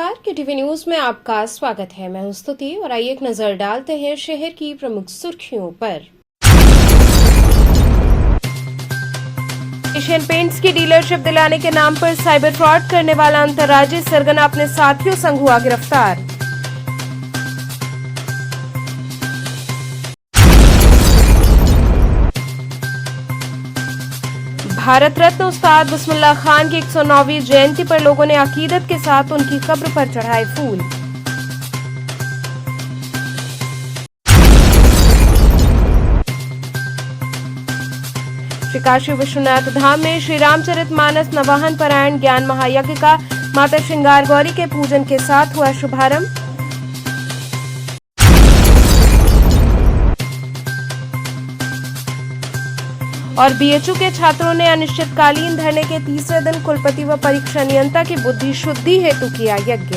नमस्कार, KTV news में आपका स्वागत है। मैं हूं स्तुति और आइए एक नजर डालते हैं शहर की प्रमुख सुर्खियों पर। एशियन पेंट्स की डीलरशिप दिलाने के नाम पर साइबर फ्रॉड करने वाला अंतर्राज्यीय सरगना अपने साथियों संग हुआ गिरफ्तार। भारत रत्न उस्ताद बिस्मिल्लाह खान की 109वीं जयंती पर लोगों ने अकीदत के साथ उनकी कब्र पर चढ़ाए फूल। श्री काशी विश्वनाथ धाम में श्री रामचरितमानस नवाहन पारायण ज्ञान महायज्ञ का माता श्रृंगार गौरी के पूजन के साथ हुआ शुभारंभ। और बीएचयू के छात्रों ने अनिश्चितकालीन धरने के तीसरे दिन कुलपति व परीक्षा नियंता की बुद्धि शुद्धि हेतु किया यज्ञ।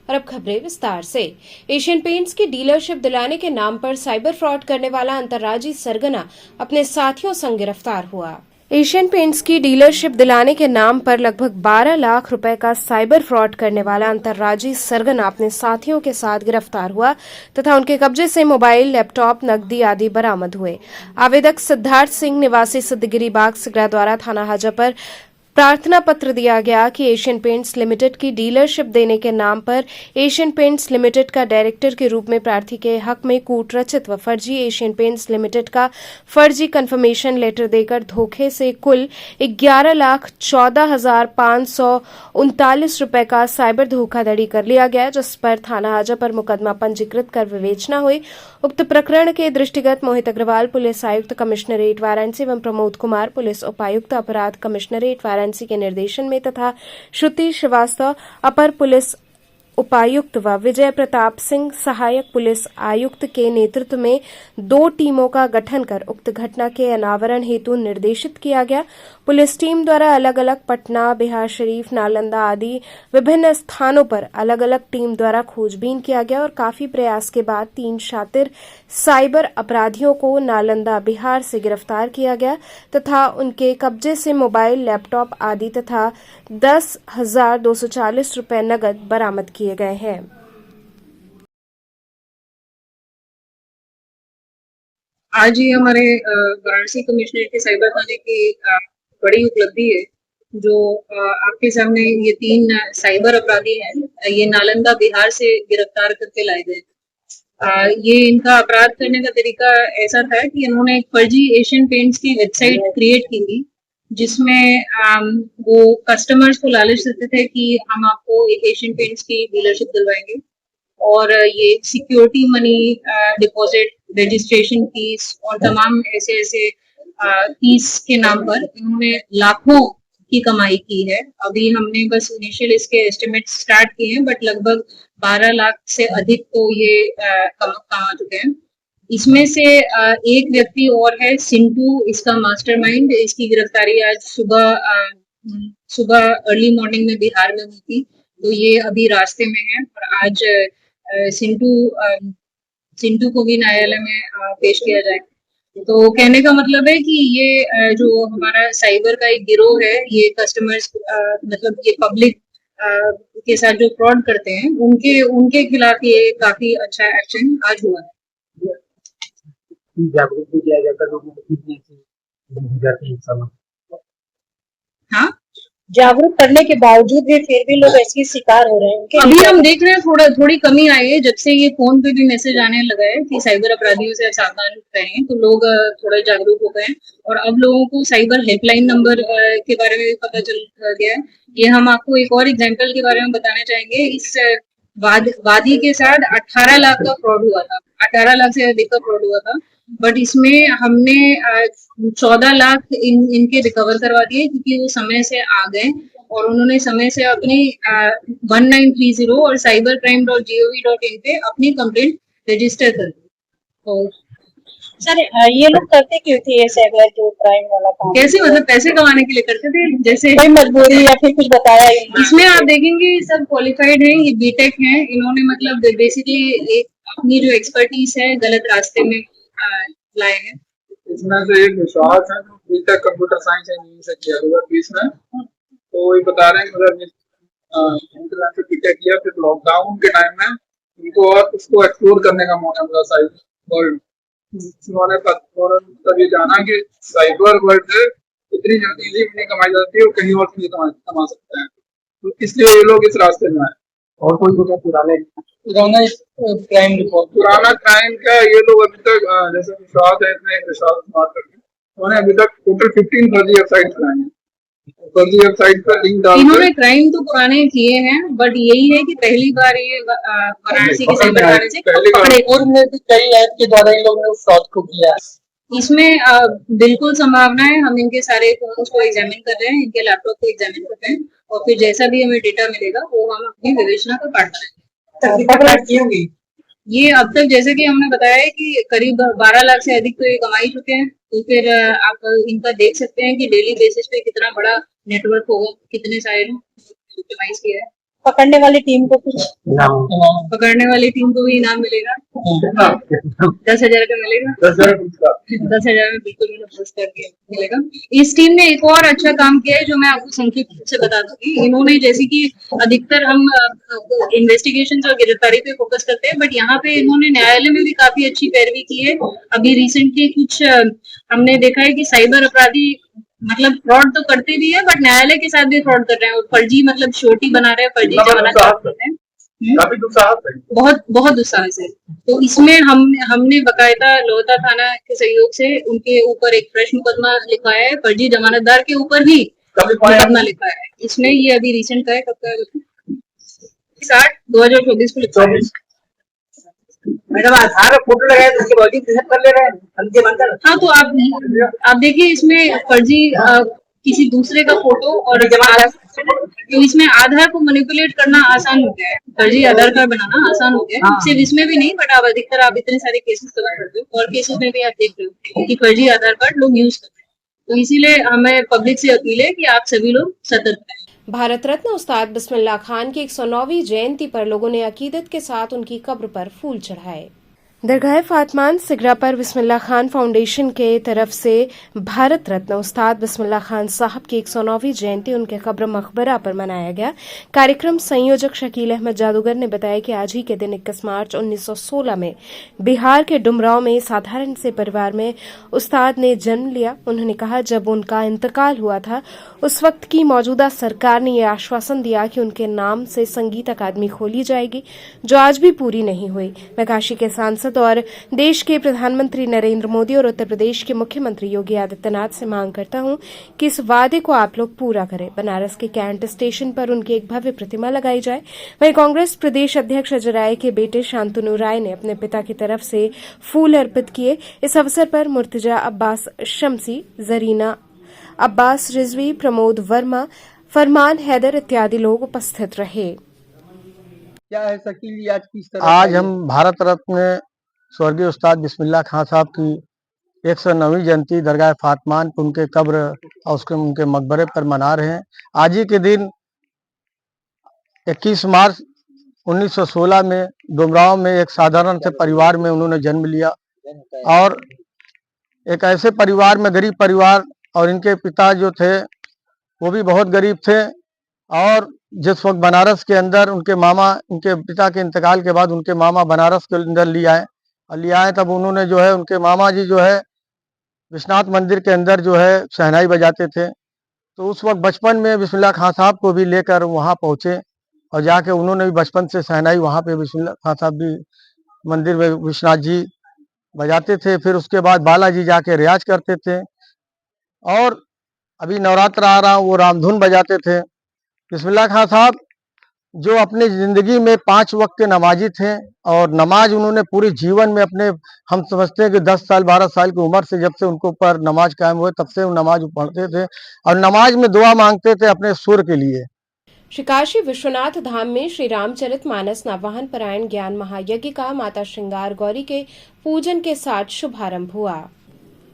और अब खबरें विस्तार से। एशियन पेंट्स की डीलरशिप दिलाने के नाम पर साइबर फ्रॉड करने वाला अंतर्राज्यीय सरगना अपने साथियों संग गिरफ्तार हुआ। एशियन पेंट्स की डीलरशिप दिलाने के नाम पर लगभग 12 लाख रुपए का साइबर फ्रॉड करने वाला अंतर्राज्यीय सरगना अपने साथियों के साथ गिरफ्तार हुआ तथा उनके कब्जे से मोबाइल, लैपटॉप, नकदी आदि बरामद हुए। आवेदक सिद्धार्थ सिंह निवासी सिद्धगिरी बाग सिगरा द्वारा थाना हाजा पर प्रार्थना पत्र दिया गया कि एशियन पेंट्स लिमिटेड की डीलरशिप देने के नाम पर एशियन पेंट्स लिमिटेड का डायरेक्टर के रूप में प्रार्थी के हक में कूटरचित व फर्जी एशियन पेंट्स लिमिटेड का फर्जी कंफर्मेशन लेटर देकर धोखे से कुल 11,14,539 रुपए का साइबर धोखाधड़ी कर लिया गया, जिस पर थाना हाजा पर मुकदमा पंजीकृत कर विवेचना हुई। उक्त प्रकरण के दृष्टिगत मोहित अग्रवाल पुलिस आयुक्त कमिश्नरेट वाराणसी एवं प्रमोद कुमार पुलिस उपायुक्त अपराध कमिश्नरेट वाराणसी के निर्देशन में तथा श्रुति श्रीवास्तव अपर पुलिस उपायुक्त व विजय प्रताप सिंह सहायक पुलिस आयुक्त के नेतृत्व में 2 टीमों का गठन कर उक्त घटना के अनावरण हेतु निर्देशित किया गया। पुलिस टीम द्वारा अलग अलग पटना, बिहार शरीफ, नालंदा आदि विभिन्न स्थानों पर अलग अलग टीम द्वारा खोजबीन किया गया और काफी प्रयास के बाद 3 शातिर साइबर अपराधियों को नालंदा, बिहार से गिरफ्तार किया गया तथा उनके कब्जे से मोबाइल, लैपटॉप आदि तथा 10,240 रुपए नकद बरामद किए गए हैं। आज ही हमारे वाराणसी कमिश्नरेट के साइबर थाने की बड़ी उपलब्धि है जो आपके सामने ये 3 साइबर अपराधी हैं। ये नालंदा, बिहार से गिरफ्तार करके लाए गए। ये इनका अपराध करने का तरीका ऐसा था कि इन्होंने एक फर्जी एशियन पेंट्स की वेबसाइट क्रिएट की थी, जिसमें वो कस्टमर्स को लालच देते थे कि हम आपको एक एशियन पेंट्स की डीलरशिप दिलवाएंगे और ये security money, deposit, registration fees और तमाम ऐसे ऐसे फीस के नाम पर इन्होंने लाखों की कमाई की है। अभी हमने बस इनिशियल इसके एस्टिमेट स्टार्ट किए हैं, बट लगभग 12 लाख से अधिक तो ये कमा चुके हैं। इसमें से एक व्यक्ति और है, सिंटू, इसका मास्टरमाइंड। इसकी गिरफ्तारी आज सुबह अर्ली मॉर्निंग में बिहार में हुई थी, तो ये अभी रास्ते में है और आज सिंटू को भी न्यायालय में पेश किया जाएगा। तो कहने का मतलब है कि ये जो हमारा साइबर का एक गिरोह है, ये कस्टमर्स मतलब ये पब्लिक के साथ जो फ्रॉड करते हैं उनके खिलाफ ये काफी अच्छा एक्शन आज हुआ है। जागरूक भी किया जाता है लोगों को। हाँ, जागरूक करने के बावजूद भी फिर भी लोग ऐसे शिकार हो रहे हैं। अभी हम देख रहे हैं थोड़ी कमी आई है जब से ये फोन पे भी मैसेज आने लगा है कि साइबर अपराधियों से सावधान रहें, तो लोग थोड़े जागरूक हो गए हैं और अब लोगों को साइबर हेल्पलाइन नंबर के बारे में भी पता चल गया है। ये हम आपको एक और एग्जाम्पल के बारे में बताना चाहेंगे। इस वादी के साथ 18 लाख का फ्रॉड हुआ था, 18 लाख से अधिक का फ्रॉड हुआ था, बट इसमें हमने 14 लाख इनके रिकवर करवा दिए क्योंकि वो समय से आ गए और उन्होंने समय से अपनी 1930 और cybercrime.gov.in पे अपनी कंप्लेंट रजिस्टर कर दी। तो सर ये लोग करते क्यों थे ये साइबर जो क्राइम वाला काम? कैसे, मतलब पैसे कमाने के लिए करते थे, जैसे कोई मजबूरी या फिर कुछ बताया? इसमें आप देखेंगे सब क्वालिफाइड हैं, ये बीटेक हैं, इन्होंने मतलब बेसिकली अपनी जो एक्सपर्टीज है गलत रास्ते में लाए हैं। इसमें से एक विश्वास है जो बीटेक कंप्यूटर साइंस इंजीनियरिंग से किया हुआ 20 में, तो वही बता रहे हैं मतलब इंटरनेशनल क्रिकेट किया, फिर लॉकडाउन के टाइम में उनको और उसको एक्सप्लोर करने का मौका मिला साइबर वर्ल्ड। उन्होंने तब ये जाना कि साइबर वर्ल्ड से इतनी जल्दी नहीं कमाई जाती है और कहीं और से नहीं कमा सकते हैं, तो इसलिए ये लोग इस रास्ते में आए। और कोई तो पुराना क्राइम रिपोर्ट, पुराना क्राइम का ये लोग अभी तक जैसे विश्वास है, इसमें विश्वास बात करके उन्होंने अभी तक टोटल 15 फर्जी वेबसाइट बनाई हैं। फर्जी वेबसाइट पर लिंक डाल इन्होंने क्राइम तो पुराने किए हैं, बट यही है कि पहली बार ये वाराणसी के साइबर थाने से पकड़े। और में भी कई ऐप के द्वारा इन लोगों ने फ्रॉड को किया। इसमें बिल्कुल संभावना है। हम इनके सारे फोन्स को एग्जामिन कर रहे हैं, इनके लैपटॉप को एग्जामिन कर रहे हैं, और फिर जैसा भी हमें डेटा मिलेगा वो हम अपनी विवेचना का पार्ट करेंगे। ये अब तक जैसे कि हमने बताया है कि करीब 12 लाख से अधिक तो ये कमा ही चुके हैं। तो फिर आप इनका देख सकते हैं कि डेली बेसिस पे कितना बड़ा नेटवर्क होगा, कितने साइड ऑप्टिमाइज किया है। पकड़ने वाली टीम को कुछ पकड़ने वाली टीम को भी इनाम मिलेगा, 10,000 का मिलेगा। 10,000 में बिल्कुल पुरस्कार मिलेगा। इस टीम ने एक और अच्छा काम किया है जो मैं आपको संक्षिप्त रूप से बता दूंगी। इन्होंने जैसे कि अधिकतर हम इन्वेस्टिगेशन और गिरफ्तारी पे फोकस करते हैं, बट यहाँ पे इन्होंने न्यायालय में भी काफी अच्छी पैरवी की है। अभी रिसेंटली कुछ हमने देखा है कि साइबर अपराधी मतलब फ्रॉड तो करते भी है, बट न्यायालय के साथ भी फ्रॉड कर रहे हैं और फर्जी मतलब श्योरिटी बना रहे हैं, फर्जी जमानत कर रहे हैं। बहुत बहुत दुस्साहस है। तो इसमें हमने बकायदा लोहता थाना के सहयोग से उनके ऊपर एक फ्रेश मुकदमा लिखवाया है, फर्जी जमानतदार के ऊपर भी मुकदमा लिखवाया है। इसमें ये अभी रिसेंट का है, कब का है? 60/2024 को लिखवाया है। मैडम आधार फोटो लगाए तो उसके बॉडी कर ले रहे हैं। हाँ, तो आप देखिए इसमें फर्जी किसी दूसरे का फोटो और तो इसमें आधार को मैनिपुलेट करना आसान हो गया है, फर्जी आधार कार्ड बनाना आसान हो गया है। सिर्फ इसमें भी नहीं, बट आप अधिकतर आप इतने सारे केसेस कवर करते हो और केसेस में भी आप देख रहे हो कि फर्जी आधार कार्ड लोग यूज करते हैं। तो इसीलिए हमें पब्लिक से अपील है कि आप सभी लोग सतर्क रहें। भारत रत्न उस्ताद बिस्मिल्लाह खान की 109वीं जयंती पर लोगों ने अकीदत के साथ उनकी कब्र पर फूल चढ़ाए। दरगाह फातमान सिगरा पर बिस्मिल्लाह खान फाउंडेशन के तरफ से भारत रत्न उस्ताद बिस्मिल्लाह खान साहब की 109वीं जयंती उनके कब्र मकबरा पर मनाया गया। कार्यक्रम संयोजक शकील अहमद जादूगर ने बताया कि आज ही के दिन 21 मार्च 1916 में बिहार के डुमरांव में साधारण से परिवार में उस्ताद ने जन्म लिया। उन्होंने कहा जब उनका इंतकाल हुआ था उस वक्त की मौजूदा सरकार ने यह आश्वासन दिया कि उनके नाम से संगीत अकादमी खोली जाएगी, जो आज भी पूरी नहीं हुई। मैं काशी के सांसद और देश के प्रधानमंत्री नरेंद्र मोदी और उत्तर प्रदेश के मुख्यमंत्री योगी आदित्यनाथ से मांग करता हूं कि इस वादे को आप लोग पूरा करें। बनारस के कैंट स्टेशन पर उनकी एक भव्य प्रतिमा लगाई जाए। वहीं कांग्रेस प्रदेश अध्यक्ष अजय राय के बेटे शांतनु राय ने अपने पिता की तरफ से फूल अर्पित किए। इस अवसर पर मुर्तजा अब्बास शमसी, जरीना अब्बास रिजवी, प्रमोद वर्मा, फरमान हैदर इत्यादि लोग उपस्थित रहे। क्या है शकील जी, आज किस तरह आज हम भारत रत्न स्वर्गीय उस्ताद बिस्मिल्लाह खान साहब की 109वीं जयंती दरगाह फातमान पे उनके कब्र और उनके मकबरे पर मना रहे हैं। आज ही के दिन 21 मार्च 1916 में डुमरांव में एक साधारण से परिवार में उन्होंने जन्म लिया और एक ऐसे परिवार में, गरीब परिवार, और इनके पिता जो थे वो भी बहुत गरीब थे। और जिस वक्त बनारस के अंदर उनके मामा, उनके पिता के इंतकाल के बाद उनके मामा बनारस के अंदर ले आए तब उन्होंने जो है, उनके मामा जी जो है विश्वनाथ मंदिर के अंदर जो है शहनाई बजाते थे। तो उस वक्त बचपन में बिस्मिल्लाह खान साहब को भी लेकर वहाँ पहुँचे और जाके उन्होंने भी बचपन से शहनाई वहाँ पे बिस्मिल्लाह खान साहब भी मंदिर में विश्वनाथ जी बजाते थे। फिर उसके बाद बालाजी जाके रियाज करते थे और अभी नवरात्र आ रहा, वो रामधुन बजाते थे। बिस्मिल्लाह खान साहब जो अपनी ज़िंदगी में 5 वक्त के नमाजी थे और नमाज उन्होंने पूरे जीवन में अपने, हम समझते हैं कि 10 साल 12 साल की उम्र से जब से उनको ऊपर नमाज कायम हुए तब से वो नमाज पढ़ते थे और नमाज में दुआ मांगते थे अपने सुर के लिए। श्री काशी विश्वनाथ धाम में श्री रामचरित मानस नववाहन परायण ज्ञान महायज्ञ का माता श्रृंगार गौरी के पूजन के साथ शुभारंभ हुआ।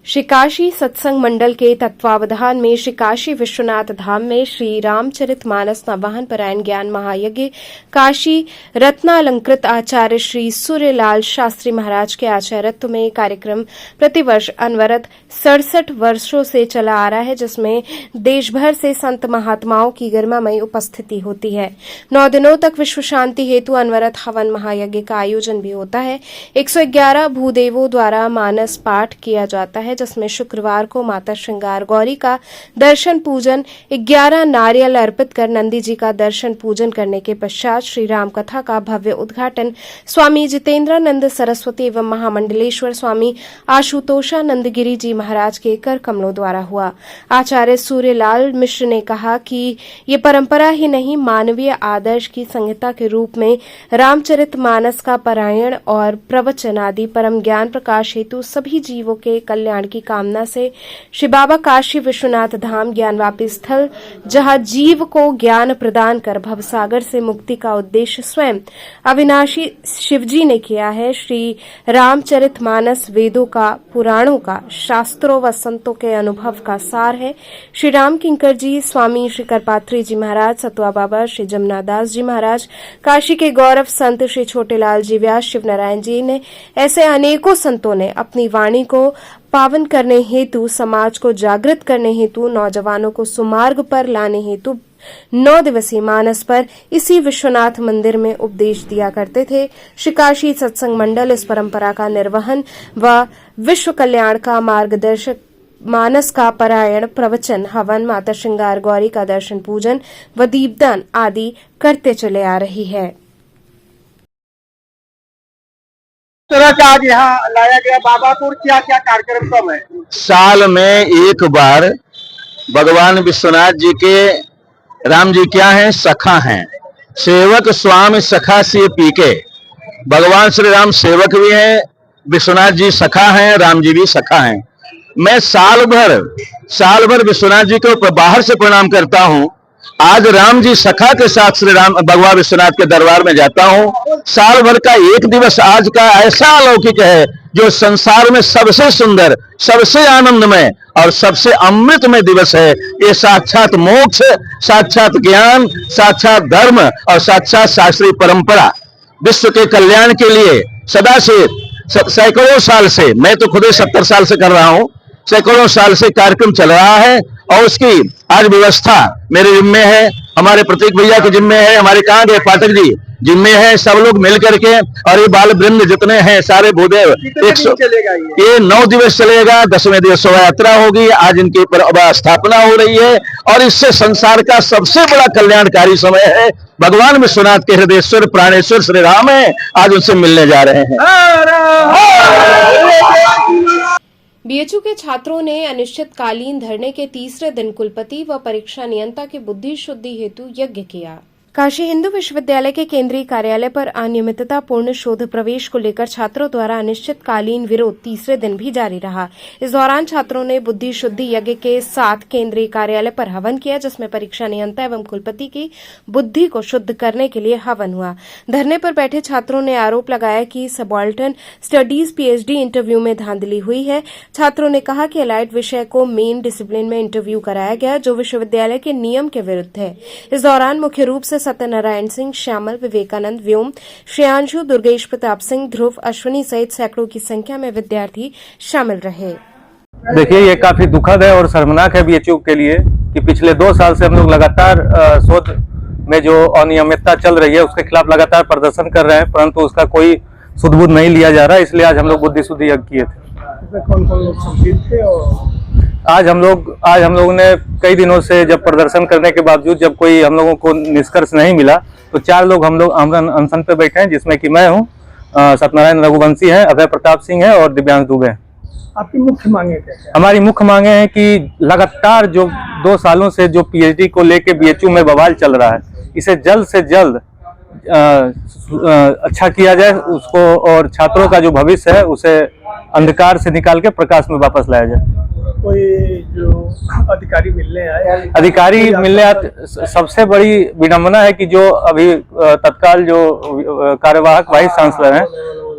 श्री काशी सत्संग मंडल के तत्वावधान में श्री काशी विश्वनाथ धाम में श्री रामचरितमानस नवाहन पारायण ज्ञान महायज्ञ काशी रत्नालंकृत आचार्य श्री सूर्यलाल शास्त्री महाराज के आचार्यत्व में कार्यक्रम प्रतिवर्ष अनवरत 67 वर्षों से चला आ रहा है, जिसमें देश भर से संत महात्माओं की गरिमामयी उपस्थिति होती है। 9 दिनों तक विश्व शांति हेतु अनवरत हवन महायज्ञ का आयोजन भी होता है। 111 भूदेवों द्वारा मानस पाठ किया जाता है, जिसमें शुक्रवार को माता श्रृंगार गौरी का दर्शन पूजन, 11 नारियल अर्पित कर नंदी जी का दर्शन पूजन करने के पश्चात श्री राम कथा का भव्य उद्घाटन स्वामी जितेंद्रानंद सरस्वती एवं महामंडलेश्वर स्वामी आशुतोषानंद गिरी जी महाराज के कर कमलों द्वारा हुआ। आचार्य सूर्यलाल मिश्र ने कहा कि ये परंपरा ही नहीं, मानवीय आदर्श की संहिता के रूप में रामचरितमानस का पारायण और प्रवचन आदि परम ज्ञान प्रकाश हेतु सभी जीवों के कल्याण की कामना से श्री बाबा काशी विश्वनाथ धाम ज्ञानवापी स्थल, जहां जीव को ज्ञान प्रदान कर भवसागर से मुक्ति का उद्देश्य स्वयं अविनाशी शिवजी ने किया है। श्री रामचरितमानस वेदों का, पुराणों का, शास्त्रों व संतों के अनुभव का सार है। श्री राम किंकर जी, स्वामी श्री करपात्री जी महाराज, सतवा बाबा श्री जमुनादास जी महाराज, काशी के गौरव संत श्री छोटेलाल जी व्यास, शिवनारायण जी ने ऐसे अनेकों संतों ने अपनी वाणी को पावन करने हेतु, समाज को जागृत करने हेतु, नौजवानों को सुमार्ग पर लाने हेतु 9 दिवसीय मानस पर इसी विश्वनाथ मंदिर में उपदेश दिया करते थे। श्री काशी सत्संग मंडल इस परंपरा का निर्वहन व विश्व कल्याण का मार्गदर्शक मानस का पारायण, प्रवचन, हवन, माता श्रृंगार गौरी का दर्शन पूजन व दीपदान आदि करते चले आ रही है। तरह से आज यहाँ लाया गया बाबापुर, क्या क्या कार्यक्रम सब है? साल में एक बार भगवान विश्वनाथ जी के, राम जी क्या हैं? सखा हैं। सेवक स्वामी सखा से पीके, भगवान श्री राम सेवक भी हैं, विश्वनाथ जी सखा हैं, राम जी भी सखा हैं। मैं साल भर विश्वनाथ जी को बाहर से प्रणाम करता हूँ। आज राम जी सखा के साथ श्री राम भगवान विश्वनाथ के दरबार में जाता हूँ। साल भर का एक दिवस आज का ऐसा अलौकिक है जो संसार में सबसे सुंदर, सबसे आनंदमय और सबसे अमृतमय दिवस है। ये साक्षात मोक्ष, साक्षात ज्ञान, साक्षात धर्म और साक्षात शास्त्रीय परंपरा विश्व के कल्याण के लिए सदा से सैकड़ों साल से, मैं तो खुद 70 साल से कर रहा हूँ, सैकड़ों साल से कार्यक्रम चल रहा है और उसकी आज व्यवस्था मेरे जिम्मे है, हमारे प्रतीक भैया के जिम्मे है, हमारे कहाँ गए पाठक जी जिम्मे है, सब लोग मिल करके, और ये बाल वृंद जितने हैं सारे भूदेव, 100 ये 9 दिवस चलेगा। 10वें दिवस शोभा यात्रा होगी। आज इनकी स्थापना हो रही है और इससे संसार का सबसे बड़ा कल्याणकारी समय है। भगवान विश्वनाथ के हृदयेश्वर प्राणेश्वर श्री राम है, आज उनसे मिलने जा रहे हैं। बीएचयू के छात्रों ने अनिश्चितकालीन धरने के तीसरे दिन कुलपति व परीक्षा नियंता की बुद्धि शुद्धि हेतु यज्ञ किया। काशी हिंदू विश्वविद्यालय के केंद्रीय कार्यालय पर अनियमितता पूर्ण शोध प्रवेश को लेकर छात्रों द्वारा अनिश्चितकालीन विरोध तीसरे दिन भी जारी रहा। इस दौरान छात्रों ने बुद्धि शुद्धि यज्ञ के साथ केंद्रीय कार्यालय पर हवन किया, जिसमें परीक्षा नियंता एवं कुलपति की बुद्धि को शुद्ध करने के लिए हवन हुआ। धरने पर बैठे छात्रों ने आरोप लगाया कि सबाल्टर्न स्टडीज पीएचडी इंटरव्यू में धांधली हुई है। छात्रों ने कहा कि अलाइड विषय को मेन डिसिप्लिन में इंटरव्यू कराया गया, जो विश्वविद्यालय के नियम के विरुद्ध है। इस दौरान मुख्य रूप से सत्यनारायण सिंह, श्यामल, विवेकानंद, व्योम, श्रेयांशु, दुर्गेश प्रताप सिंह, ध्रुव, अश्विनी सहित सैकड़ों की संख्या में विद्यार्थी शामिल रहे। देखिए, ये काफी दुखद है और शर्मनाक है बीएचयू के लिए कि पिछले 2 साल से हम लोग लगातार शोध में जो अनियमितता चल रही है उसके खिलाफ लगातार प्रदर्शन कर रहे हैं, परंतु उसका कोई सुध-बुध नहीं लिया जा रहा है। इसलिए आज हम लोग बुद्धि शुद्धि यज्ञ किए थे। कौन-कौन लोग सम्मिलित थे? और आज हम लोगों ने कई दिनों से जब प्रदर्शन करने के बावजूद जब कोई हम लोगों को निष्कर्ष नहीं मिला, तो 4 लोग हम लोग अनशन पे बैठे हैं, जिसमें कि मैं हूँ, सत्यनारायण रघुवंशी है, अभय प्रताप सिंह है और दिव्यांश दुबे। आपकी मुख्य मांगे क्या है? हमारी मुख्य मांगे हैं कि लगातार जो 2 सालों से जो पीएचडी को लेके बीएचयू में बवाल चल रहा है, इसे जल्द से जल्द अच्छा किया जाए उसको, और छात्रों का जो भविष्य है उसे अंधकार से निकाल के प्रकाश में वापस लाया जाए। कोई जो अधिकारी मिलने आए, सबसे बड़ी विडंबना है कि जो अभी तत्काल जो कार्यवाहक वाइस चांसलर हैं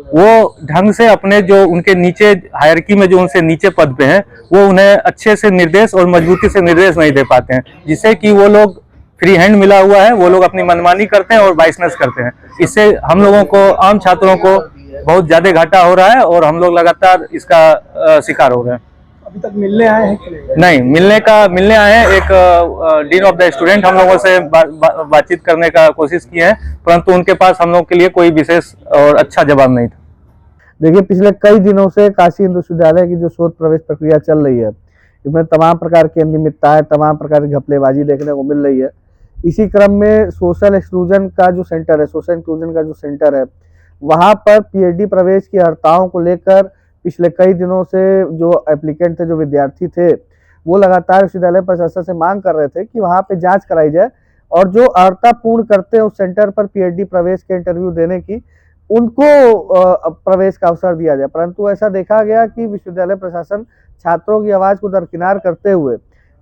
वो ढंग से अपने जो उनके नीचे हायरकी में जो उनसे नीचे पद पे हैं वो उन्हें अच्छे से निर्देश और मजबूती से निर्देश नहीं दे पाते हैं, जिससे कि वो लोग फ्री हैंड मिला हुआ है, वो लोग अपनी मनमानी करते हैं और बाइसनेस करते हैं। इससे हम लोगों को, आम छात्रों को बहुत ज्यादा घाटा हो रहा है और हम लोग लगातार इसका शिकार हो रहे हैं। अभी तक मिलने आए हैं कि नहीं, मिलने आए हैं। एक डीन ऑफ द स्टूडेंट हम लोगों से बातचीत करने का कोशिश की है, परंतु उनके पास हम लोग के लिए कोई विशेष और अच्छा जवाब नहीं था। देखिए, पिछले कई दिनों से काशी हिंदू विश्वविद्यालय की जो शोध प्रवेश प्रक्रिया चल रही है, इसमें तमाम प्रकार की अनियमितताएं, तमाम प्रकार की घपलेबाजी देखने को मिल रही है। इसी क्रम में सोशल एक्सक्लूजन का जो सेंटर है, सोशल इंक्लूजन का जो सेंटर है, वहां पर पीएचडी प्रवेश की अर्हताओं को लेकर पिछले कई दिनों से जो एप्लीकेंट थे, जो विद्यार्थी थे, वो लगातार विश्वविद्यालय प्रशासन से मांग कर रहे थे कि वहां पे जांच कराई जाए और जो अर्हता पूर्ण करते हैं उस सेंटर पर पीएचडी प्रवेश के इंटरव्यू देने की, उनको प्रवेश का अवसर दिया जाए। परंतु ऐसा देखा गया कि विश्वविद्यालय प्रशासन छात्रों की आवाज को दरकिनार करते हुए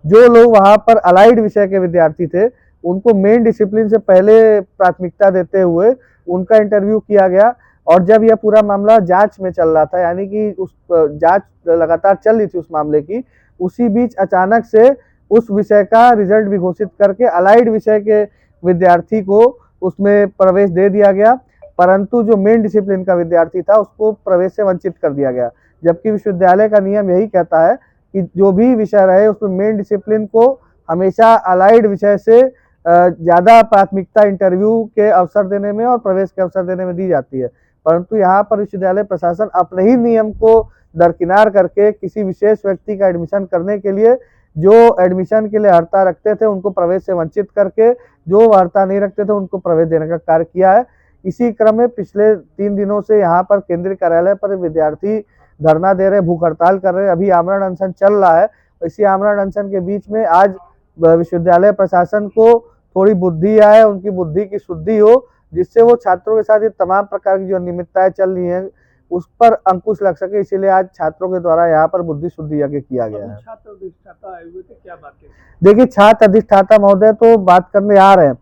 जो लोग वहां पर अलाइड विषय के विद्यार्थी थे उनको मेन डिसिप्लिन से पहले प्राथमिकता देते हुए उनका इंटरव्यू किया गया। और जब यह पूरा मामला जांच में चल रहा था, यानी कि उस जांच लगातार चल रही थी उस मामले की, उसी बीच अचानक से उस विषय का रिजल्ट भी घोषित करके अलाइड विषय के विद्यार्थी को उसमें प्रवेश दे दिया गया, परंतु जो मेन डिसिप्लिन का विद्यार्थी था उसको प्रवेश से वंचित कर दिया गया। जबकि विश्वविद्यालय का नियम यही कहता है कि जो भी विषय रहे उसमें मेन डिसिप्लिन को हमेशा अलाइड विषय से ज्यादा प्राथमिकता इंटरव्यू के अवसर देने में और प्रवेश के अवसर देने में दी जाती है। परंतु यहाँ पर विश्वविद्यालय प्रशासन अपने ही नियम को दरकिनार करके किसी विशेष व्यक्ति का एडमिशन करने के लिए जो एडमिशन के लिए अर्हता रखते थे उनको प्रवेश से वंचित करके, जो अर्हता नहीं रखते थे उनको प्रवेश देने का कार्य किया है। इसी क्रम में पिछले 3 दिनों से यहाँ पर केंद्रीय कार्यालय पर विद्यार्थी धरना दे रहे, भूख हड़ताल कर रहे। अभी आमरण अनशन चल रहा है। इसी आमरण अनशन के बीच में आज विश्वविद्यालय प्रशासन को थोड़ी बुद्धि आए, उनकी बुद्धि की शुद्धि हो, जिससे वो छात्रों के साथ ये तमाम प्रकार की जो अनियमितताएं चल रही हैं उस पर अंकुश लग सके। इसीलिए आज छात्रों के द्वारा यहाँ पर बुद्धि शुद्धि यज्ञ किया गया है। छात्र अधिष्ठाता आए हुए थे, क्या बातें? देखिए, छात्र अधिष्ठाता महोदय तो बात करने आ रहे हैं,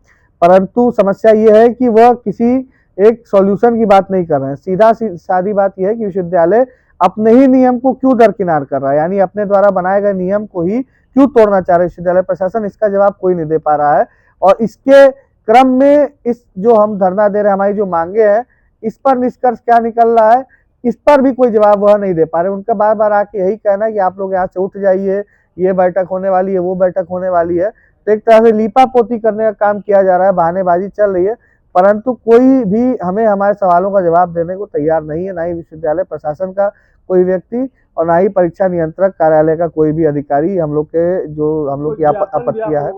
परंतु समस्या ये है कि वह किसी एक सॉल्यूशन की बात नहीं कर रहे हैं। सीधा सादी बात यह है कि विश्वविद्यालय अपने ही नियम को क्यों दरकिनार कर रहा है, यानी अपने द्वारा बनाए गए नियम को ही क्यों तोड़ना चाह रहा है विश्वविद्यालय प्रशासन, इसका जवाब कोई नहीं दे पा रहा है। और इसके क्रम में इस जो हम धरना दे रहे हैं, हमारी जो मांगे हैं, इस पर निष्कर्ष क्या निकल रहा है, इस पर भी कोई जवाब वह नहीं दे पा रहे। उनका बार बार आके यही कहना है कि आप लोग यहाँ से उठ जाइए, ये बैठक होने वाली है, वो बैठक होने वाली है। तो एक तरह से लीपा पोती करने का काम किया जा रहा है, बहानेबाजी चल रही है, परंतु कोई भी हमें हमारे सवालों का जवाब देने को तैयार नहीं है, ना ही विश्वविद्यालय प्रशासन का कोई व्यक्ति और ना ही परीक्षा नियंत्रक कार्यालय का कोई भी अधिकारी। हम लोग की आपत्तियां है,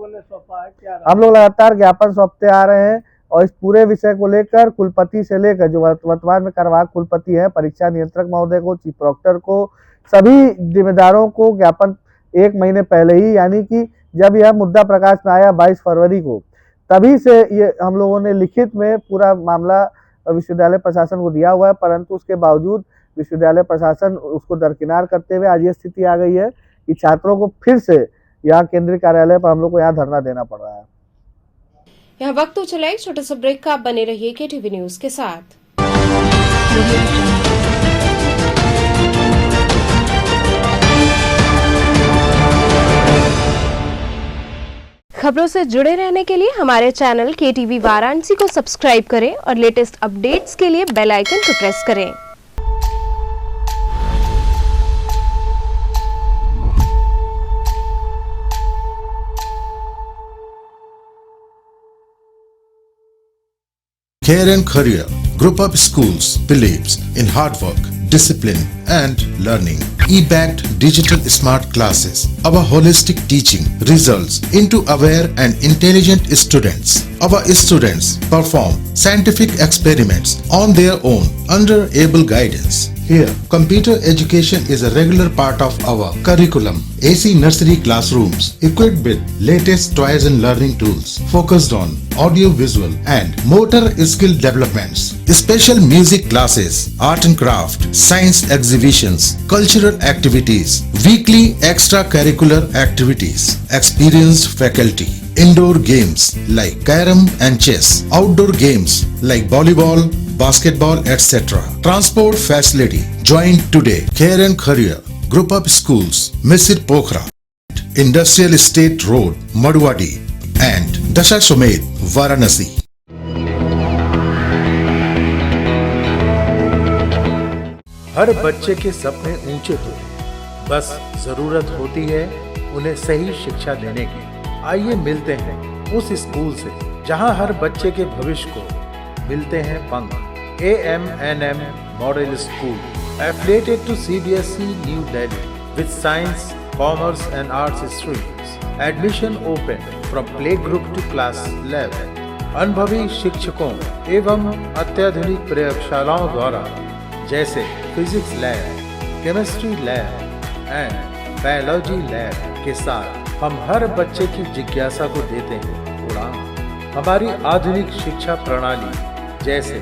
हम लोग लगातार ज्ञापन सौंपते आ रहे हैं और इस पूरे विषय को लेकर कुलपति से लेकर जो वर्तमान में कार्यवाहक कुलपति है, परीक्षा नियंत्रक महोदय को, चीफ प्रॉक्टर को, सभी जिम्मेदारों को ज्ञापन 1 महीने पहले ही, यानी कि जब यह मुद्दा प्रकाश में आया 22 फरवरी को, तभी से ये हम लोगों ने लिखित में पूरा मामला विश्वविद्यालय प्रशासन को दिया हुआ है, परंतु उसके बावजूद विश्वविद्यालय प्रशासन उसको दरकिनार करते हुए आज ये स्थिति आ गई है कि छात्रों को फिर से यहाँ केंद्रीय कार्यालय पर हम लोग को यहाँ धरना देना पड़ रहा है। यहाँ वक्त तो चला एक छोटा सा ब्रेक का, आप बने रहिए केटीवी न्यूज के साथ। खबरों से जुड़े रहने के लिए हमारे चैनल केटीवी वाराणसी को सब्सक्राइब करें और लेटेस्ट अपडेट्स के लिए बेल आइकन को प्रेस करें। Care and Career Group of Schools believes in hard work, discipline and learning. E-backed digital smart classes. Our holistic teaching results into aware and intelligent students. Our students perform scientific experiments on their own under able guidance. Here, computer education is a regular part of our curriculum. AC nursery classrooms equipped with latest toys and learning tools focused on audio visual and motor skill developments. Special music classes, art and craft, science exhibitions, cultural activities, weekly extracurricular activities, experienced faculty. Indoor games like carom and chess, outdoor games like volleyball, basketball, etc. Transport facility. Join today. Care and Career Group of Schools, Misir Pokhara, Industrial Estate Road, Madwadi, and Dashasomed, Varanasi. हर बच्चे के सपने ऊंचे हो, बस जरूरत होती है उन्हें सही शिक्षा देने की। आइए मिलते हैं उस स्कूल से जहां हर बच्चे के भविष्य को मिलते हैं पंख। AMNM model school, affiliated to CBSE New Delhi with science, commerce and arts streams. Admission open from playgroup to class 11. अनुभवी शिक्षकों एवं अत्याधुनिक प्रयोगशालाओं द्वारा जैसे physics lab, chemistry lab and biology lab के साथ हम हर बच्चे की जिज्ञासा को देते हैं उड़ान। हमारी आधुनिक शिक्षा प्रणाली जैसे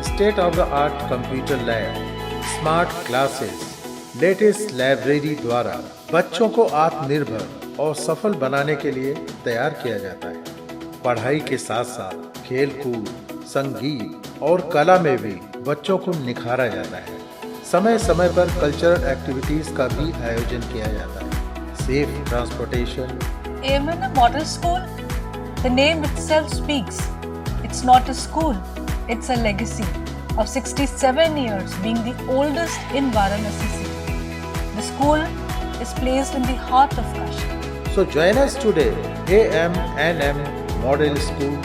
state of the art computer lab, smart classes, latest library द्वारा बच्चों को आत्मनिर्भर और सफल बनाने के लिए तैयार किया जाता है। पढ़ाई के साथ साथ खेल कूद, संगीत और कला में भी बच्चों को निखारा जाता है। समय समय पर कल्चरल एक्टिविटीज का भी आयोजन किया जाता है। Safe transportation. AMNM Model School, the name itself speaks. It's not a school, it's a legacy of 67 years being the oldest in Varanasi city. The school is placed in the heart of Kashi. So join us today, AMNM Model School,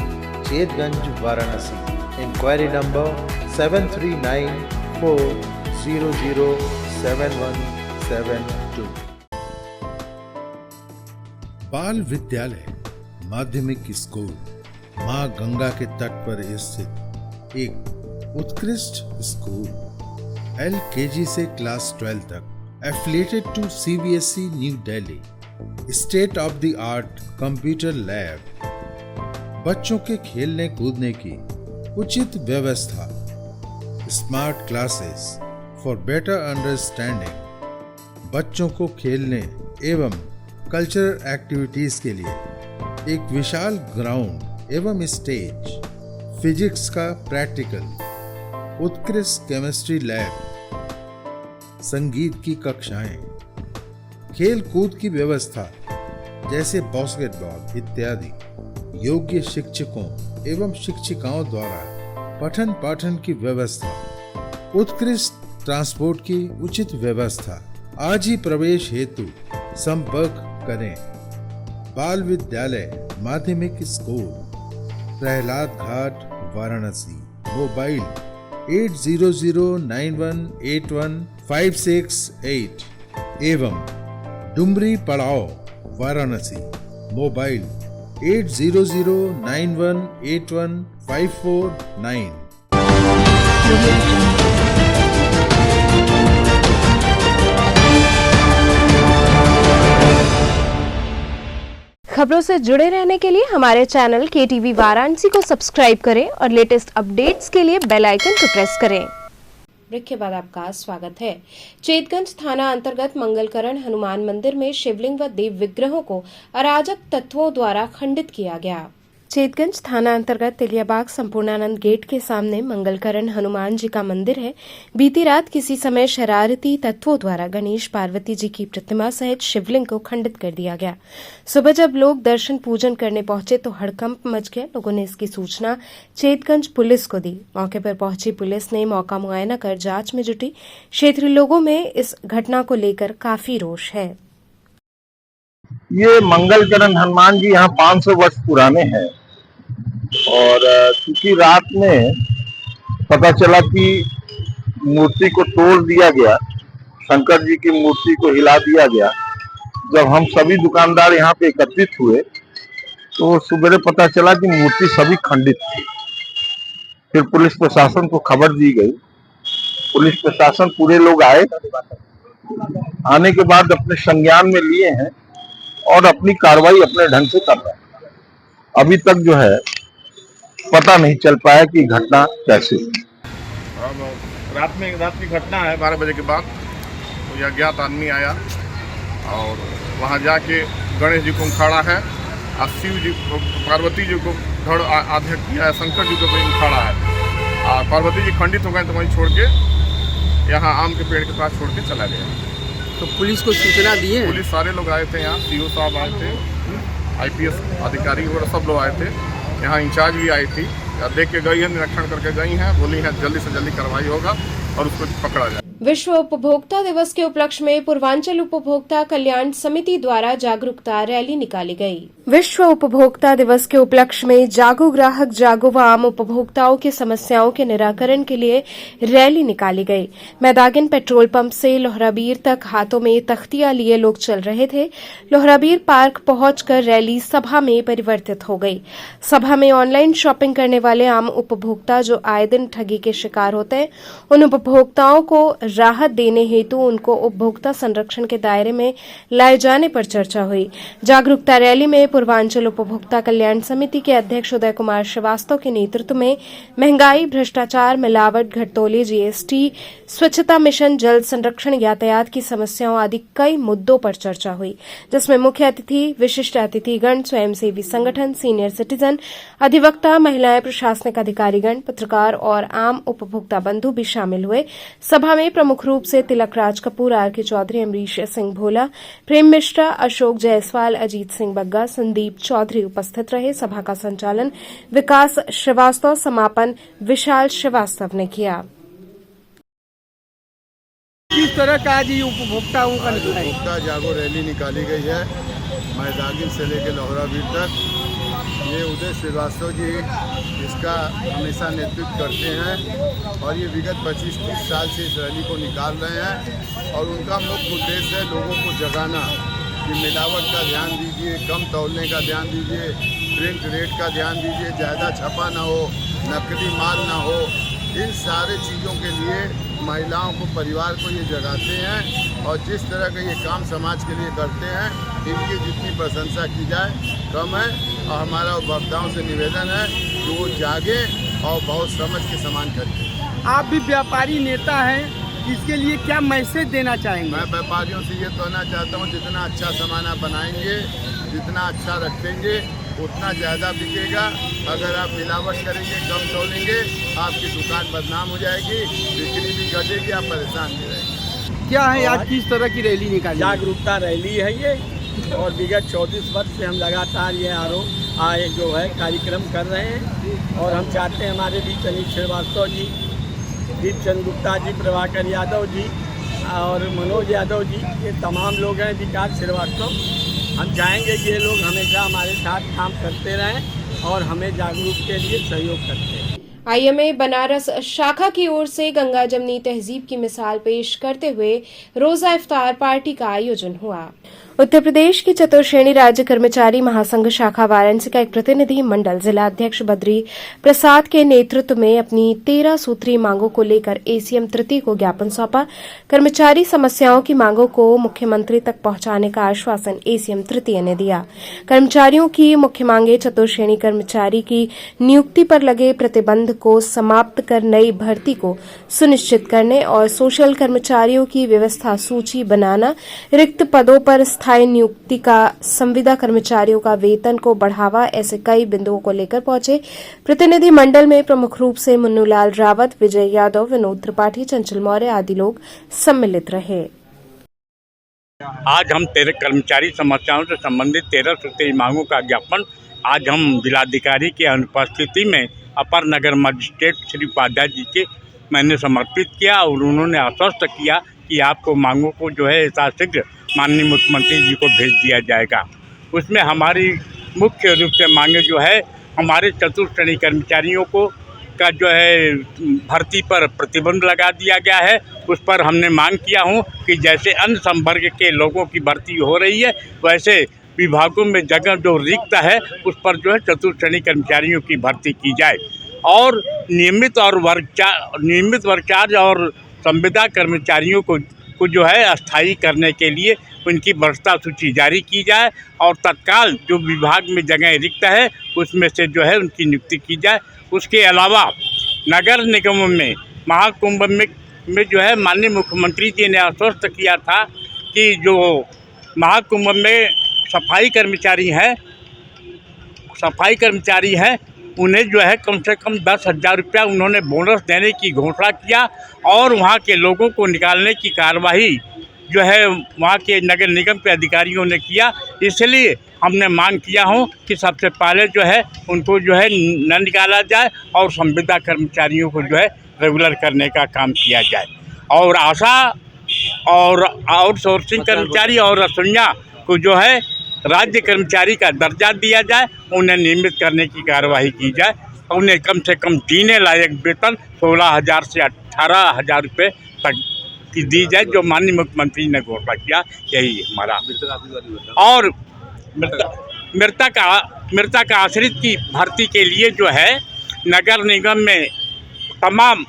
Chetganj, Varanasi. Inquiry number 7394007172. बाल विद्यालय माध्यमिक school मां गंगा के तट पर स्थित एक उत्कृष्ट स्कूल। LKG से क्लास 12 तक, affiliated to CBSE new Delhi, state of the art computer lab, बच्चों के खेलने कूदने की उचित व्यवस्था, smart classes for better understanding, बच्चों को खेलने एवं कल्चरल एक्टिविटीज के लिए एक विशाल ग्राउंड एवं स्टेज, फिजिक्स का प्रैक्टिकल, उत्कृष्ट केमिस्ट्री लैब, संगीत की कक्षाएं, खेल कूद की व्यवस्था जैसे बास्केटबॉल इत्यादि, योग्य शिक्षकों एवं शिक्षिकाओं द्वारा पठन पाठन की व्यवस्था, उत्कृष्ट ट्रांसपोर्ट की उचित व्यवस्था। आज ही प्रवेश हेतु संपर्क करें। बाल विद्यालय माध्यमिक स्कूल, प्रहलाद घाट, वाराणसी। मोबाइल 8009181568 एवं डुमरी पड़ाव, वाराणसी। मोबाइल 8009181549। खबरों से जुड़े रहने के लिए हमारे चैनल KTV वाराणसी को सब्सक्राइब करें और लेटेस्ट अपडेट्स के लिए बेल आइकन को प्रेस करें। ब्रेक के बाद आपका स्वागत है। चेतगंज थाना अंतर्गत मंगलकरण हनुमान मंदिर में शिवलिंग व देव विग्रहों को अराजक तत्वों द्वारा खंडित किया गया। चेतगंज थाना अंतर्गत तेलियाबाग संपूर्णानंद गेट के सामने मंगलकरण हनुमान जी का मंदिर है। बीती रात किसी समय शरारती तत्वों द्वारा गणेश पार्वती जी की प्रतिमा सहित शिवलिंग को खंडित कर दिया गया। सुबह जब लोग दर्शन पूजन करने पहुंचे तो हड़कंप मच गया। लोगों ने इसकी सूचना चेतगंज पुलिस को दी। मौके पर पहुंची पुलिस ने मौका मुआयना कर जांच में जुटी। क्षेत्रीय लोगों में इस घटना को लेकर काफी रोष है। ये मंगलकरण हनुमान जी यहाँ 500 वर्ष पुराने हैं और क्योंकि रात में पता चला कि मूर्ति को तोड़ दिया गया, शंकर जी की मूर्ति को हिला दिया गया। जब हम सभी दुकानदार यहाँ पे एकत्रित हुए तो सुबह पता चला कि मूर्ति सभी खंडित थी। फिर पुलिस प्रशासन को खबर दी गई। पुलिस प्रशासन पूरे लोग आए, आने के बाद अपने संज्ञान में लिए हैं और अपनी कार्रवाई अपने ढंग से कर रहे हैं। अभी तक जो है पता नहीं चल पाया कि घटना कैसे हुई। रात की घटना है 12 बजे के बाद। तो यह अज्ञात आदमी आया और वहां जाके गणेश जी को उखाड़ा है और शिव जी को, पार्वती जी को धड़ आधे किया है, शंकर जी को भी उखाड़ा है और पार्वती जी खंडित हो गए तो वहीं छोड़ के यहाँ आम के पेड़ के पास छोड़ के चला गया। तो पुलिस को सूचना दिए? पुलिस सारे लोग आए थे यहाँ, सीओ साहब आए थे, IPS अधिकारी वगैरह सब लोग आए थे, यहाँ इंचार्ज भी आई थी, देख के गई है, निरीक्षण करके गई हैं, बोली है जल्दी से जल्दी कार्रवाई होगा और उसको पकड़ा जाए। विश्व उपभोक्ता दिवस के उपलक्ष्य में पूर्वांचल उपभोक्ता कल्याण समिति द्वारा जागरूकता रैली निकाली गई। विश्व उपभोक्ता दिवस के उपलक्ष्य में जागो ग्राहक जागो व आम उपभोक्ताओं की समस्याओं के निराकरण के लिए रैली निकाली गई। मैदागिन पेट्रोल पंप से लोहराबीर तक हाथों में तख्तियां लिए लोग चल रहे थे। लोहराबीर पार्क पहुंचकर रैली सभा में परिवर्तित हो गई। सभा में ऑनलाइन शॉपिंग करने वाले आम उपभोक्ता जो आए दिन ठगी के शिकार होते हैं, उन उपभोक्ताओं को राहत देने हेतु उनको उपभोक्ता संरक्षण के दायरे में लाए जाने पर चर्चा हुई। जागरूकता रैली में पूर्वांचल उपभोक्ता कल्याण समिति के अध्यक्ष उदय कुमार श्रीवास्तव के नेतृत्व में महंगाई, भ्रष्टाचार, मिलावट, घटतौली, GST, स्वच्छता मिशन, जल संरक्षण, यातायात की समस्याओं आदि कई मुद्दों पर चर्चा हुई, जिसमें मुख्य अतिथि, विशिष्ट अतिथिगण, स्वयंसेवी संगठन, सीनियर सिटीजन, अधिवक्ता, महिलाएं, प्रशासनिक अधिकारीगण, पत्रकार और आम उपभोक्ता बंधु भी शामिल हुए। सभा में प्रमुख रूप से तिलक राज कपूर, RK चौधरी, अमरीश सिंह भोला, प्रेम मिश्रा, अशोक जायसवाल, अजीत सिंह बग्गा, संदीप चौधरी उपस्थित रहे। सभा का संचालन विकास श्रीवास्तव, समापन विशाल श्रीवास्तव ने किया। किस तरह का आज ये उपभोक्ताओं का निकला है? उपभोक्ता जागो रैली निकाली गई है, मैदागिन से लेकर लोहराबीर तक। ये उदय श्रीवास्तव जी इसका हमेशा नेतृत्व करते हैं और ये विगत 25-30 साल से इस रैली को निकाल रहे हैं और उनका मुख्य उद्देश्य है लोगों को जगाना कि मिलावट का ध्यान दीजिए, कम तौलने का ध्यान दीजिए, प्रिंट रेट का ध्यान दीजिए, ज़्यादा छपा ना हो, नकली माल ना हो। इन सारे चीज़ों के लिए महिलाओं को, परिवार को ये जगाते हैं और जिस तरह का ये काम समाज के लिए करते हैं, इनकी जितनी प्रशंसा की जाए कम है। और हमारा उपभोक्ताओं से निवेदन है कि वो जागे और बहुत समझ के सामान खरीदें। आप भी व्यापारी नेता हैं, इसके लिए क्या मैसेज देना चाहेंगे? मैं व्यापारियों से ये कहना चाहता हूँ, जितना अच्छा सामान आप बनाएंगे, जितना अच्छा रखेंगे, उतना ज़्यादा बिकेगा। अगर आप मिलावट करेंगे, कम तोलेंगे, आपकी दुकान बदनाम हो जाएगी, बिक्री भी घटेगी, आप परेशान भी रहेंगे। क्या है आज किस तरह की रैली निकाली? जागरूकता रैली है ये, और विगत 34 वर्ष से हम लगातार ये जो है कार्यक्रम कर रहे हैं और हम चाहते हैं हमारे बीच अनिल श्रीवास्तव जी, दीपचंद गुप्ता जी, प्रभाकर यादव जी और मनोज यादव जी, ये तमाम लोग हैं, विकास श्रीवास्तव। हम चाहेंगे कि ये लोग हमेशा हमारे साथ काम करते रहें और हमें जागरूक के लिए सहयोग करते हैं। IMA बनारस शाखा की ओर से गंगा जमनी तहजीब की मिसाल पेश करते हुए रोजा इफ्तार पार्टी का आयोजन हुआ। उत्तर प्रदेश की चतुर्श्रेणी राज्य कर्मचारी महासंघ शाखा वाराणसी का एक प्रतिनिधि मंडल जिला अध्यक्ष बद्री प्रसाद के नेतृत्व में अपनी 13 सूत्री मांगों को लेकर ACM तृतीय को ज्ञापन सौंपा। कर्मचारी समस्याओं की मांगों को मुख्यमंत्री तक पहुंचाने का आश्वासन ACM तृतीय ने दिया। कर्मचारियों की मुख्य मांगे चतुर्श्रेणी कर्मचारी की नियुक्ति पर लगे प्रतिबंध को समाप्त कर नई भर्ती को सुनिश्चित करने और सोशल कर्मचारियों की व्यवस्था सूची बनाना, रिक्त पदों पर स्थायी नियुक्ति का, संविदा कर्मचारियों का वेतन को बढ़ावा, ऐसे कई बिंदुओं को लेकर पहुंचे। प्रतिनिधि मंडल में प्रमुख रूप से मुन्नूलाल रावत, विजय यादव, विनोद त्रिपाठी, चंचल मौर्य आदि लोग सम्मिलित रहे। आज हम कर्मचारी समस्याओं से संबंधित 13 सूत्री मांगों का ज्ञापन आज हम जिलाधिकारी की अनुपस्थिति में अपर नगर मजिस्ट्रेट श्री उपाध्याय जी के मैंने समर्पित किया और उन्होंने आश्वस्त किया कि आपको मांगों को जो है यथाशीघ्र माननीय मुख्यमंत्री जी को भेज दिया जाएगा। उसमें हमारी मुख्य रूप से मांगे जो है, हमारे चतुर्श्रेणी कर्मचारियों को का जो है भर्ती पर प्रतिबंध लगा दिया गया है। उस पर हमने मांग किया हूँ कि जैसे अन्य संवर्ग के लोगों की भर्ती हो रही है, वैसे विभागों में जगह जो रिक्त है उस पर जो है चतुर्श्रेणी कर्मचारियों की भर्ती की जाए और नियमित वर्गचार्ज और संविदा कर्मचारियों को जो है अस्थायी करने के लिए उनकी वरिष्ठता सूची जारी की जाए और तत्काल जो विभाग में जगह रिक्त है उसमें से जो है उनकी नियुक्ति की जाए। उसके अलावा नगर निगमों में महाकुंभ में जो है माननीय मुख्यमंत्री जी ने आश्वस्त किया था कि जो महाकुंभ में सफाई कर्मचारी हैं उन्हें जो है कम से कम 10,000 रुपया उन्होंने बोनस देने की घोषणा किया और वहाँ के लोगों को निकालने की कार्यवाही जो है वहाँ के नगर निगम के अधिकारियों ने किया। इसलिए हमने मांग किया हूँ कि सबसे पहले जो है उनको जो है न निकाला जाए और संविदा कर्मचारियों को जो है रेगुलर करने का काम किया जाए और आशा और आउटसोर्सिंग कर्मचारी और रसोइया को जो है राज्य कर्मचारी का दर्जा दिया जाए, उन्हें नियमित करने की कार्यवाही की जाए, उन्हें कम से कम जीने लायक वेतन 16,000 से 18,000 रुपये तक की दी जाए, जो माननीय मुख्यमंत्री ने घोषणा किया। यही हमारा और मृतक आश्रित की भर्ती के लिए जो है नगर निगम में तमाम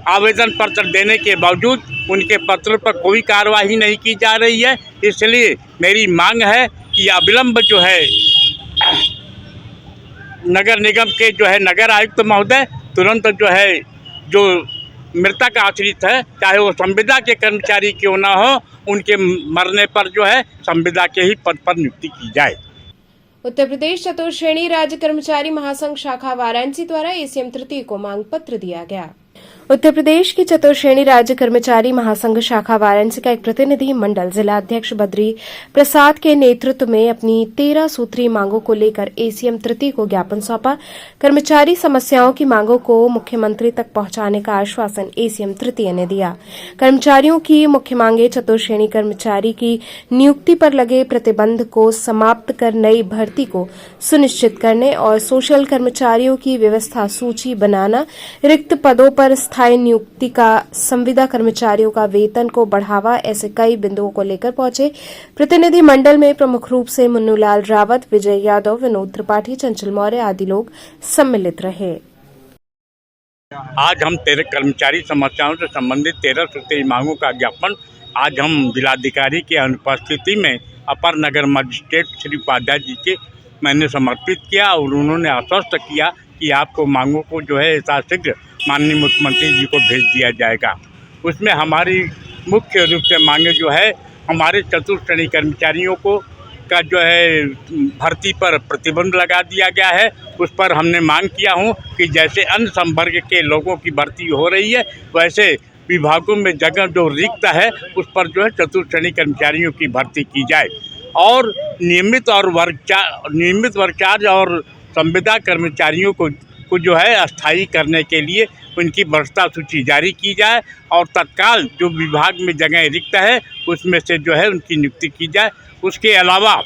आवेदन पत्र देने के बावजूद उनके पत्र पर कोई कार्यवाही नहीं की जा रही है। इसलिए मेरी मांग है कि अविलंब जो है नगर निगम के जो है नगर आयुक्त महोदय तुरंत जो है जो मृतक आश्रित है, चाहे वो संविदा के कर्मचारी क्यों ना हो, उनके मरने पर जो है संविदा के ही पद पर नियुक्ति की जाए। उत्तर प्रदेश चतुर्श्रेणी राज्य कर्मचारी महासंघ शाखा वाराणसी द्वारा एसीएम तृतीय को मांग पत्र दिया गया। उत्तर प्रदेश की चतुर्श्रेणी राज्य कर्मचारी महासंघ शाखा वाराणसी का एक प्रतिनिधि मंडल जिला अध्यक्ष बद्री प्रसाद के नेतृत्व में अपनी 13 सूत्री मांगों को लेकर एसीएम तृतीय को ज्ञापन सौंपा। कर्मचारी समस्याओं की मांगों को मुख्यमंत्री तक पहुंचाने का आश्वासन एसीएम तृतीय ने दिया। कर्मचारियों की मुख्य मांगे चतुर्श्रेणी कर्मचारी की नियुक्ति पर लगे प्रतिबंध को समाप्त कर नई भर्ती को सुनिश्चित करने और सोशल कर्मचारियों की व्यवस्था सूची बनाना, रिक्त पदों पर स्थायी नियुक्ति का, संविदा कर्मचारियों का वेतन को बढ़ावा, ऐसे कई बिंदुओं को लेकर पहुंचे। प्रतिनिधि मंडल में प्रमुख रूप से मुन्नूलाल रावत, विजय यादव, विनोद त्रिपाठी, चंचल मौर्य आदि लोग सम्मिलित रहे। आज हम 13 कर्मचारी समस्याओं से संबंधित 13 सूत्री मांगों का ज्ञापन आज हम जिलाधिकारी की अनुपस्थिति में अपर नगर मजिस्ट्रेट श्री उपाध्याय जी के मैंने समर्पित किया और उन्होंने आश्वस्त किया कि आपको मांगों को जो है यथाशीघ्र माननीय मुख्यमंत्री जी को भेज दिया जाएगा। उसमें हमारी मुख्य रूप से मांगे जो है हमारे चतुर्श्रेणी कर्मचारियों को का जो है भर्ती पर प्रतिबंध लगा दिया गया है। उस पर हमने मांग किया हूँ कि जैसे अन्य संवर्ग के लोगों की भर्ती हो रही है, वैसे विभागों में जगह जो रिक्त है उस पर जो है चतुर्श्रेणी कर्मचारियों की भर्ती की जाए और नियमित वर्ग चार्ज और संविदा कर्मचारियों को जो है अस्थायी करने के लिए उनकी वरिष्ठता सूची जारी की जाए और तत्काल जो विभाग में जगह रिक्त है उसमें से जो है उनकी नियुक्ति की जाए। उसके अलावा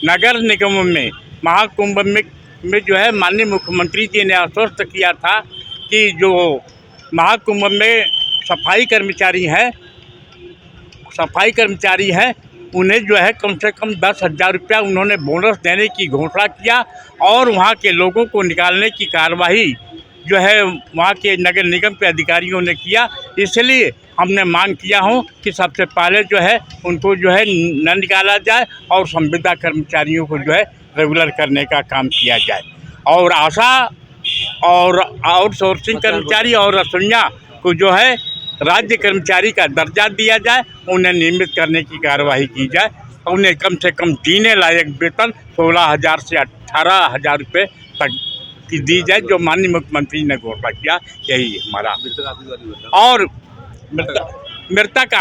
नगर निगमों में महाकुंभ में जो है माननीय मुख्यमंत्री जी ने आश्वस्त किया था कि जो महाकुंभ में सफाई कर्मचारी हैं उन्हें जो है कम से कम 10,000 रुपया उन्होंने बोनस देने की घोषणा किया और वहाँ के लोगों को निकालने की कार्यवाही जो है वहाँ के नगर निगम के अधिकारियों ने किया। इसलिए हमने मांग किया हूँ कि सबसे पहले जो है उनको जो है न निकाला जाए और संविदा कर्मचारियों को जो है रेगुलर करने का काम किया जाए और आशा और आउटसोर्सिंग कर्मचारी और रसोइया को जो है राज्य कर्मचारी का दर्जा दिया जाए, उन्हें नियमित करने की कार्यवाही की जाए, उन्हें कम से कम जीने लायक वेतन 16,000 से 18,000 रुपये तक की दी जाए, जो माननीय मुख्यमंत्री ने घोषणा किया। यही हमारा और मृतक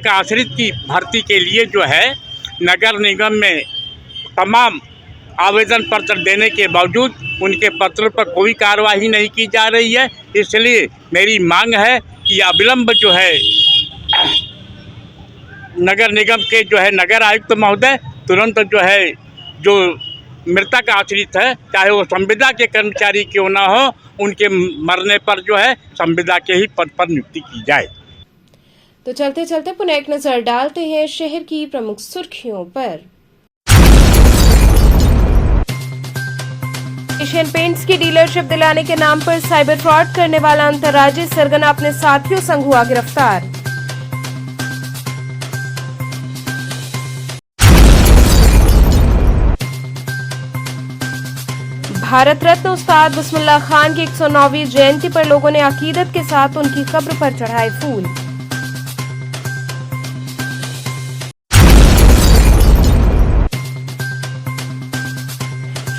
आश्रित की भर्ती के लिए जो है नगर निगम में तमाम आवेदन पत्र देने के बावजूद उनके पत्र पर कोई कार्यवाही नहीं की जा रही है। इसलिए मेरी मांग है कि अविलंब जो है नगर निगम के जो है नगर आयुक्त महोदय तुरंत जो है जो मृतक आश्रित है, चाहे वो संविदा के कर्मचारी क्यों ना हो, उनके मरने पर जो है संविदा के ही पद पर नियुक्ति की जाए। तो चलते चलते पुनः एक नजर डालते हैं शहर की प्रमुख सुर्खियों पर। एशियन पेंट्स की डीलरशिप दिलाने के नाम पर साइबर फ्रॉड करने वाला अंतर्राज्यीय सरगना अपने साथियों संग हुआ गिरफ्तार। भारत रत्न उस्ताद बिस्मिल्लाह खान की 109वीं जयंती पर लोगों ने अकीदत के साथ उनकी कब्र पर चढ़ाए फूल।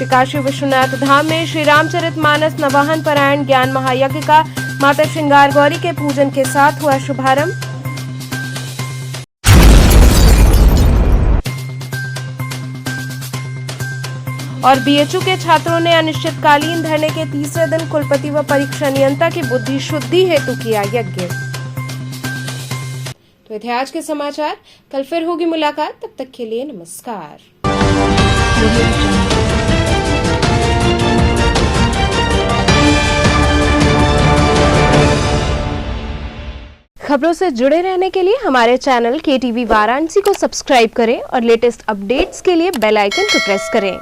श्री काशी विश्वनाथ धाम में श्री रामचरितमानस नवाहन पारायण ज्ञान महायज्ञ का माता श्रृंगार गौरी के पूजन के साथ हुआ शुभारंभ। और बीएचयू के छात्रों ने अनिश्चितकालीन धरने के तीसरे दिन कुलपति व परीक्षा नियंता की बुद्धि शुद्धि हेतु किया यज्ञ। तो थे आज के समाचार, कल फिर होगी मुलाकात, तब तक के लिए नमस्कार। खबरों से जुड़े रहने के लिए हमारे चैनल KTV वाराणसी को सब्सक्राइब करें और लेटेस्ट अपडेट्स के लिए बेल आइकन को प्रेस करें।